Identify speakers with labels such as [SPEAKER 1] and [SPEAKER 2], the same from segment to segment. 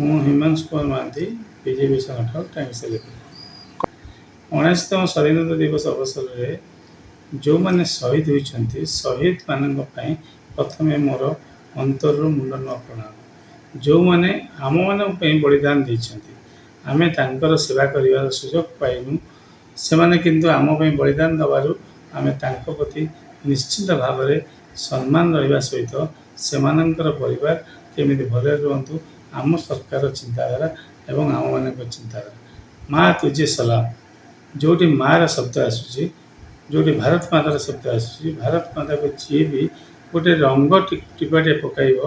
[SPEAKER 1] ମୁଁ ହିମାଂଶୁ କୁମାର ମହାନ୍ତି ବିଜେପି ସଂଗଠନ ଟାଇମ୍ସ 19ତମ ସ୍ୱାଧୀନତା ଦିବସ ଅବସରରେ ଯେଉଁମାନେ ଶହୀଦ ହୋଇଛନ୍ତି ଶହୀଦମାନଙ୍କ ପାଇଁ ପ୍ରଥମେ ମୋର ଅନ୍ତରରୁ ମୁଣ୍ଡନ ପ୍ରଣାମ। ଯେଉଁମାନେ ଆମମାନଙ୍କ ପାଇଁ ବଳିଦାନ ଦେଇଛନ୍ତି ଆମେ ତାଙ୍କର ସେବା କରିବାର ସୁଯୋଗ ପାଇନୁ, ସେମାନେ କିନ୍ତୁ ଆମ ପାଇଁ ବଳିଦାନ ଦେବାରୁ ଆମେ ତାଙ୍କ ପ୍ରତି ନିଶ୍ଚିତ ଭାବରେ ସମ୍ମାନ ରହିବା ସହିତ ସେମାନଙ୍କର ପରିବାର କେମିତି ଭଲରେ ରୁହନ୍ତୁ ଆମ ସରକାରର ଚିନ୍ତାଧାରା ଏବଂ ଆମମାନଙ୍କ ଚିନ୍ତାଧାରା। ମା ତୁଝେ ସଲାମ, ଯେଉଁଠି ମାଆର ଶବ୍ଦ ଆସୁଛି, ଯେଉଁଠି ଭାରତ ମାତାର ଶବ୍ଦ ଆସୁଛି, ଭାରତ ମାତାକୁ ଯିଏ ବି ଗୋଟେ ରଙ୍ଗ ଟିପାଟିଏ ପକାଇବ,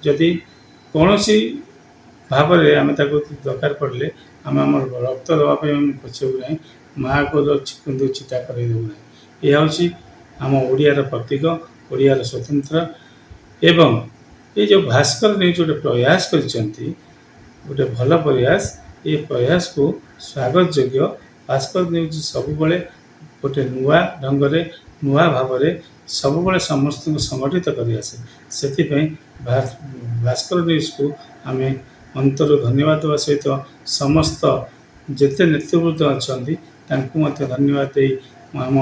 [SPEAKER 1] ଯଦି କୌଣସି ଭାବରେ ଆମେ ତାକୁ ଦରକାର ପଡ଼ିଲେ ଆମେ ଆମର ରକ୍ତ ଦେବା ପାଇଁ ଆମେ ପଛେଇବୁ ନାହିଁ, ମାଆକୁ କିନ୍ତୁ ଚିତା କରେଇଦେବୁ ନାହିଁ। ଏହା ହେଉଛି ଆମ ଓଡ଼ିଆର ପ୍ରତୀକ, ଓଡ଼ିଆର ସ୍ୱତନ୍ତ୍ର। ଏବଂ ଏ ଯେଉଁ ଭାସ୍କର ନ୍ୟୁଜ୍ ଗୋଟେ ପ୍ରୟାସ କରିଛନ୍ତି, ଗୋଟେ ଭଲ ପ୍ରୟାସ, ଏ ପ୍ରୟାସକୁ ସ୍ୱାଗତ ଯୋଗ୍ୟ। ଭାସ୍କର ନ୍ୟୁଜ୍ ସବୁବେଳେ ଗୋଟେ ନୂଆ ଢଙ୍ଗରେ ନୂଆ ଭାବରେ ସବୁବେଳେ ସମସ୍ତଙ୍କୁ ସଂଗଠିତ କରିଆସେ। ସେଥିପାଇଁ ଭାସ୍କର ନ୍ୟୁଜ୍କୁ ଆମେ ଅନ୍ତରରୁ ଧନ୍ୟବାଦ ଦେବା ସହିତ ସମସ୍ତ ଯେତେ ନେତୃବୃନ୍ଦ ଅଛନ୍ତି ତାଙ୍କୁ ମଧ୍ୟ ଧନ୍ୟବାଦ ଦେଇ ଆମ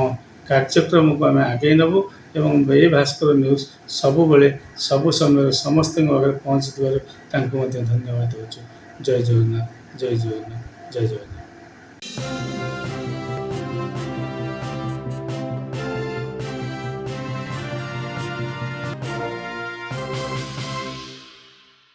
[SPEAKER 1] କାର୍ଯ୍ୟକ୍ରମକୁ ଆମେ ଆଗେଇ ନେବୁ ଏବଂ ଏ ଭାସ୍କର ନ୍ୟୁଜ୍ ସବୁବେଳେ ସବୁ ସମୟରେ ସମସ୍ତଙ୍କ ପାଖରେ ପହଞ୍ଚିଥିବାରୁ ତାଙ୍କୁ ମଧ୍ୟ ଧନ୍ୟବାଦ ଦେଉଛୁ। ଜୟ ଜଗନ୍ନାଥ, ଜୟ ଜଗନ୍ନାଥ, ଜୟ ଜଗନ୍ନାଥ।